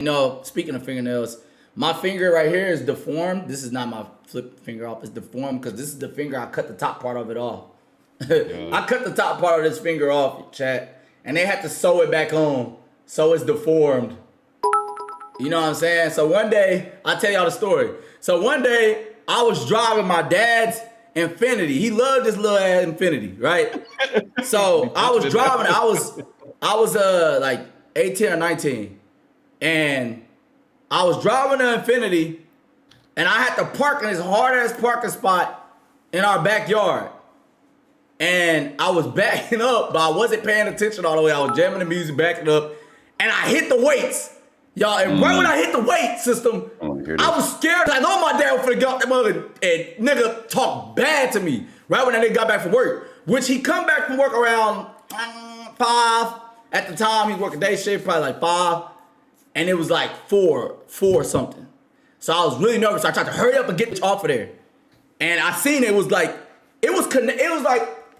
You know, speaking of fingernails, my finger right here is deformed. This is not my flip finger off. It's deformed because this is the finger I cut the top part of it off. I cut the top part of this finger off, chat, and they had to sew it back on, so it's deformed. You know what I'm saying? So one day, I'll tell y'all the story. So one day, I was driving my dad's Infinity. He loved this little ass Infinity, right? So I was driving. I was like 18 or 19, and I was driving the Infinity, and I had to park in this hard ass parking spot in our backyard. And I was backing up, but I wasn't paying attention all the way. I was jamming the music, backing up, and I hit the weights. Y'all, and right when I hit the weight system, I was scared. I know my dad was finna get off that mother and nigga talk bad to me right when that nigga got back from work. Which he come back from work around 5. At the time, he was working day shift, probably like 5. And it was like 4 something. So I was really nervous. I tried to hurry up and get off of there. And I seen it was like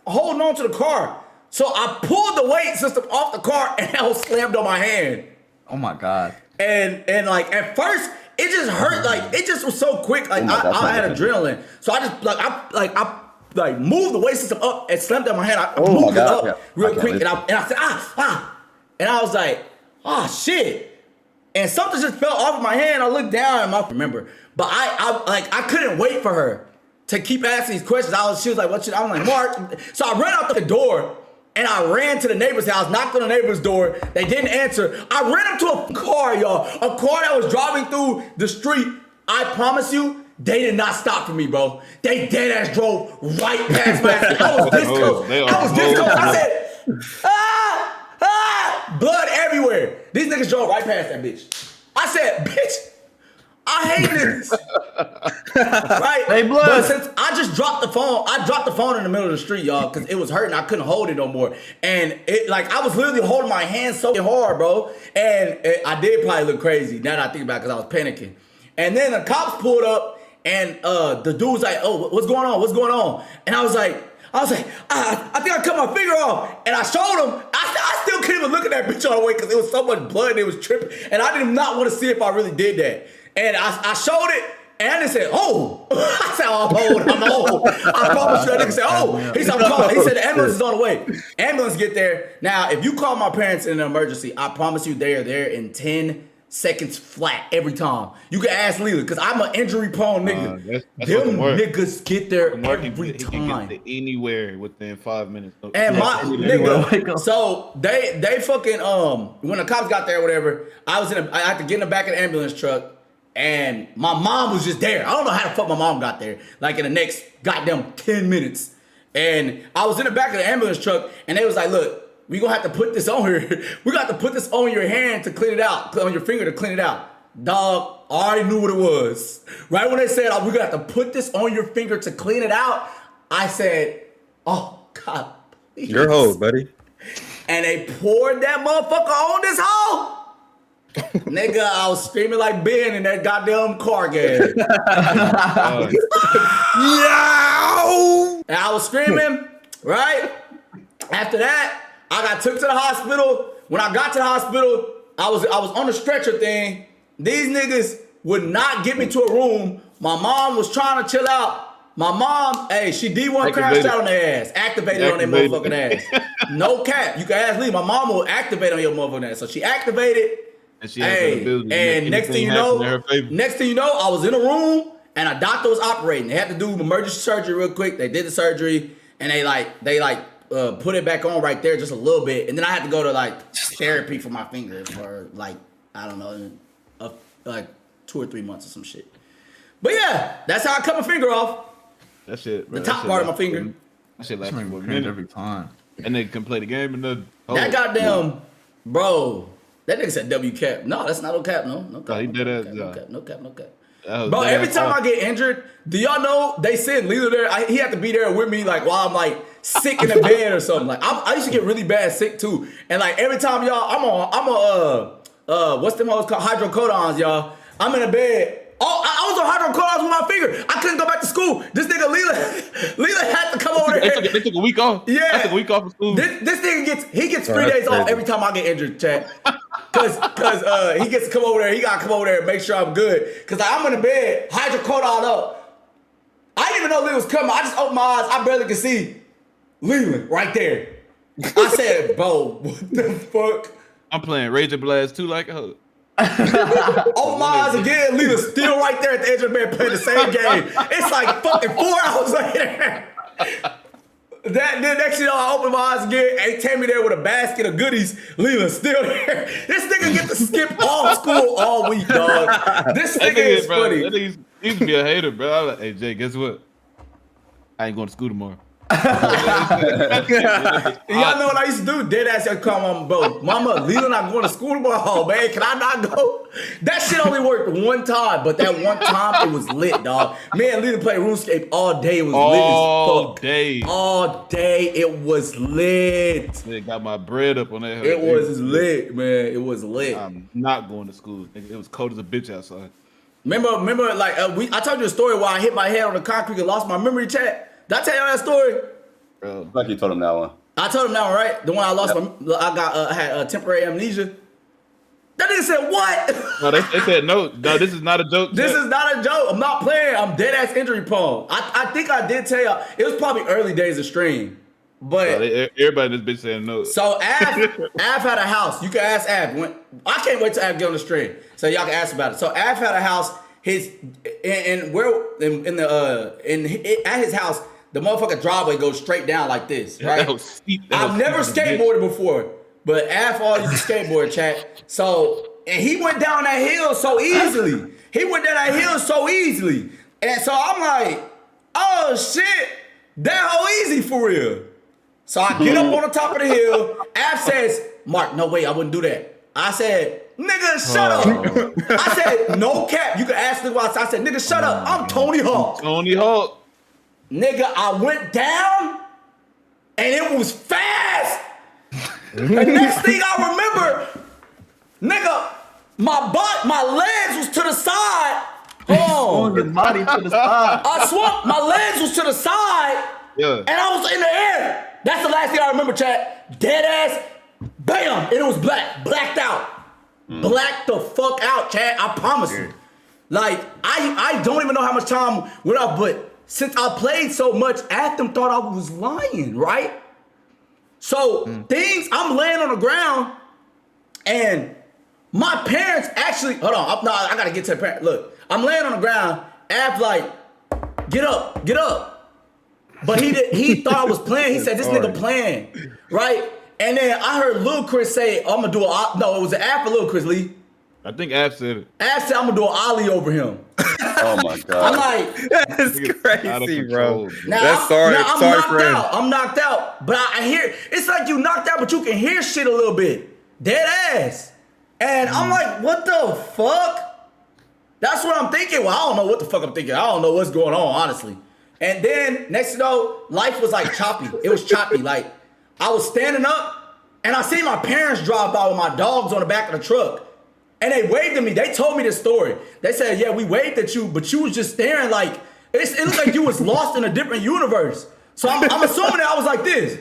holding on to the car. So I pulled the weight system off the car and I was slammed on my hand. Oh my God. And like at first it just hurt, like it just was so quick. Like I had adrenaline. So I just I moved the weight system up and slammed on my hand. I moved it up real quick and I said and I was like, shit. And something just fell off of my hand. I looked down and I remember. But I couldn't wait for her to keep asking these questions. She was like, what should I'm like, Mark. So I ran out the door. And I ran to the neighbor's house, knocked on the neighbor's door. They didn't answer. I ran up to a car, y'all. A car that was driving through the street. I promise you, they did not stop for me, bro. They dead ass drove right past my ass. I was this close. I said, blood everywhere. These niggas drove right past that bitch. I said, bitch, I hate this. Right? Hey, blood. But since I just dropped the phone in the middle of the street, y'all, because it was hurting. I couldn't hold it no more. And I was literally holding my hand so hard, bro. And I did probably look crazy now that I think about it because I was panicking. And then the cops pulled up and the dude was like, oh, what's going on? What's going on? And I was like, I think I cut my finger off. And I showed him. I still couldn't even look at that bitch all the way because it was so much blood and it was tripping. And I did not want to see if I really did that. And I showed it, and I just said, oh. I said, I'm old. I promise you, that nigga said, oh. He said, I'm calling. He said, the ambulance is on the way. Ambulance get there. Now, if you call my parents in an emergency, I promise you they are there in 10 seconds flat every time. You can ask Leela, because I'm an injury-prone nigga. Them niggas get there every time. Get anywhere within 5 minutes. And my nigga, so they fucking, when the cops got there or whatever, I had to get in the back of the ambulance truck. And my mom was just there. I don't know how the fuck my mom got there. Like in the next goddamn 10 minutes. And I was in the back of the ambulance truck and they was like, look, we gonna have to put this on here. We got to put this on your hand to clean it out. On your finger to clean it out. Dog, I already knew what it was. Right when they said, oh, we're gonna have to put this on your finger to clean it out, I said, oh God, please. Your hoe, buddy. And they poured that motherfucker on this hoe. Nigga, I was screaming like Ben in that goddamn car game. And I was screaming, right? After that, I got took to the hospital. When I got to the hospital, I was on the stretcher thing. These niggas would not get me to a room. My mom was trying to chill out. My mom, she D1 crashed out on their ass. Activated on their motherfucking ass. No cap. You can ask Lee. My mom will activate on your motherfucking ass. So she activated. And next thing you know, I was in a room and a doctor was operating. They had to do emergency surgery real quick. They did the surgery and they put it back on right there just a little bit. And then I had to go to therapy for my finger for I don't know, 2 or 3 months or some shit. But yeah, that's how I cut my finger off. That shit, bro. The top part of my finger. That shit like every time. And they can play the game and that goddamn bro. That nigga said W cap. No, that's not no cap. No cap. He did that. No cap. Bro, every time I get injured, do y'all know they send Lila there? He had to be there with me while I'm sick in the bed or something. I used to get really bad sick too. And every time y'all, I'm on what's them hoes called? Hydrocodons, y'all. I'm in the bed. Oh, I was on hydrocodons with my finger. I couldn't go back to school. This nigga Lila had to come over there. They took a week off. Yeah. I took a week off of school. This nigga gets 3 days off every time I get injured, chat. Cause he gets to come over there. He gotta come over there and make sure I'm good. Cause I'm in the bed, hydrocodone all up. I didn't even know Leland was coming. I just opened my eyes. I barely could see Leland right there. I said, bro, what the fuck? I'm playing Rage and Blast 2 like a hoe. Open my eyes again. Leland's still right there at the edge of the bed playing the same game. It's like fucking 4 hours later. Then next thing you know, I open my eyes again. Ain't Tammy there with a basket of goodies. Leland's still there. This nigga get to skip all school all week, dog. This nigga is funny. That nigga used to be a hater, bro. I was like, hey, Jay, guess what? I ain't going to school tomorrow. Y'all know what I used to do? Dead ass, I call mama, bro. Mama, Leland not going to school tomorrow, man. Can I not go? That shit only worked one time, but that one time it was lit, dog. Man, Leland played RuneScape all day. It was lit as fuck. All day. It was lit. They got my bread up on that. It was lit, man. It was lit. I'm not going to school. It was cold as a bitch outside. Remember, like I told you a story where I hit my head on the concrete and lost my memory, chat. Did I tell y'all that story? Bro. Like you told him that one. I told him that one, right? The one I lost I had temporary amnesia. That nigga said, what? No, they said no, this is not a joke. This is not a joke. I'm not playing. I'm dead ass injury prone. I think I did tell y'all. It was probably early days of stream. But everybody in this bitch saying no. So Av had a house. You can ask Av. I can't wait till Av get on the stream. So y'all can ask about it. So Av had a house. At his house, the motherfucking driveway goes straight down like this, right? I've never skateboarded before, but Av all used to skateboard, chat. So, and he went down that hill so easily. And so I'm like, oh shit, that whole easy for real. So I get up on the top of the hill. Av says, Mark, no way, I wouldn't do that. I said, nigga, shut up. I said, no cap. You can ask me why. I said, nigga, shut up. I'm Tony Hawk. Nigga, I went down and it was fast. The next thing I remember, nigga, my legs was to the side. Swung his body to the side. My legs was to the side. Yeah. And I was in the air. That's the last thing I remember, chat. Dead ass, bam, and it was blacked out. Blacked the fuck out, chat. I promise you. Like, I don't even know how much time went off, but since I played so much, Atham thought I was lying, right? So I'm laying on the ground, and my parents actually, hold on, I gotta get to the parent. Look, I'm laying on the ground, Av like, get up. But he thought I was playing. He said, this nigga playing, right? And then I heard Lil Chris say, I'm gonna do it was an Av for Lil Chris, Lee. I think Av said it. Av said, I'm gonna do an ollie over him. Oh my God. I'm like, that's crazy, bro. Now I'm knocked out, but I hear, it's like you knocked out, but you can hear shit a little bit. Dead ass. And I'm like, what the fuck? That's what I'm thinking. Well, I don't know what the fuck I'm thinking. I don't know what's going on, honestly. And then, next thing you know, life was like choppy. It was choppy. Like, I was standing up, and I seen my parents drive by with my dogs on the back of the truck. And they waved at me. They told me this story. They said, yeah, we waved at you, but you was just staring like, it looked like you was lost in a different universe. So I'm assuming that I was like this.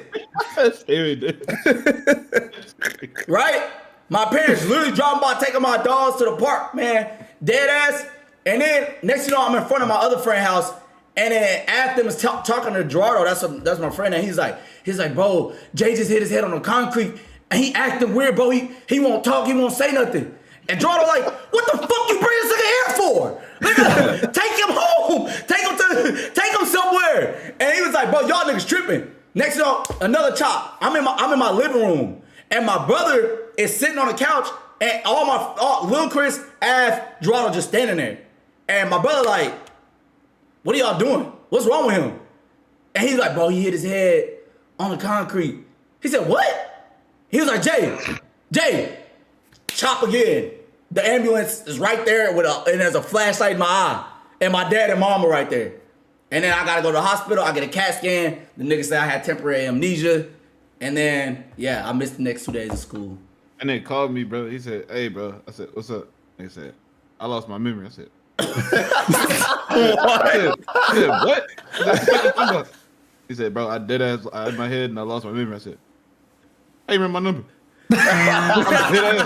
Right? My parents literally driving by, taking my dogs to the park, man. Dead ass. And then, next thing you know, I'm in front of my other friend's house. And then after was talking to Gerardo, that's my friend, and he's like, bro, Jay just hit his head on the concrete, and he acting weird, bro. He won't talk, he won't say nothing. And Gerardo like, what the fuck you bring this nigga here for? Nigga, take him home, take him somewhere. And he was like, bro, y'all niggas tripping. Next thing you know, another chop. I'm in my living room, and my brother is sitting on the couch, and all Lil Chris, Av, Gerardo just standing there, and my brother like, what are y'all doing? What's wrong with him? And he's like, bro, he hit his head on the concrete. He said, what? He was like, Jay, chop again. The ambulance is right there and there's a flashlight in my eye. And my dad and mom are right there. And then I gotta go to the hospital. I get a CAT scan. The nigga said I had temporary amnesia. And then, yeah, I missed the next 2 days of school. And then called me, bro. He said, hey, bro. I said, what's up? He said, I lost my memory. I said, what? He said, bro, I had my head and I lost my memory. I said, hey, remember my number? Nigga,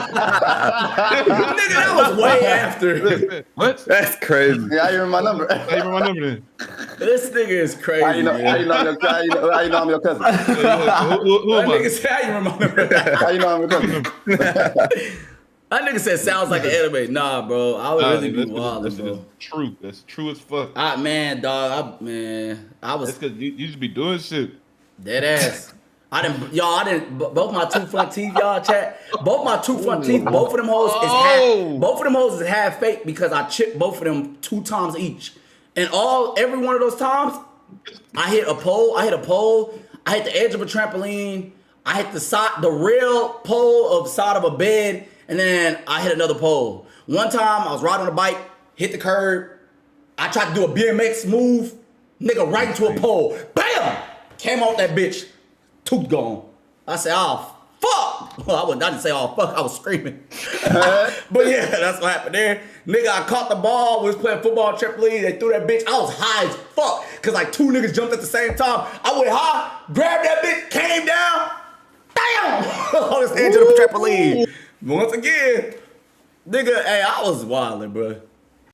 that was way after. What? That's crazy. Yeah, you remember my number. How you remember my number then? This nigga is crazy. How you know? How you know I'm your cousin? Who That am nigga I? said, how you remember? How you know I'm your cousin? That nigga said sounds like an anime. Nah, bro. I would really be That's wildin', bro. true. That's true as fuck. Man, dog. I That's was because you just be doing shit. dead ass. I didn't. Both my two front teeth, y'all chat. Both my two front teeth, both of them hoes is half. Both of them hoes is half fake because I chipped both of them 2 times each. And every one of those times, I hit a pole. I hit the edge of a trampoline. I hit the real pole of side of a bed, and then I hit another pole. One time I was riding on a bike, hit the curb. I tried to do a BMX move, nigga, right into a pole. Bam! Came off that bitch. Tooth gone. I said, oh, fuck. Well, I didn't say, oh, fuck. I was screaming. But yeah, that's what happened there. Nigga, I caught the ball. We was playing football on trampoline. They threw that bitch. I was high as fuck. Because like 2 niggas jumped at the same time. I went high, grabbed that bitch, came down. Damn! On this edge of the trampoline. Once again, nigga, hey, I was wildin', bro.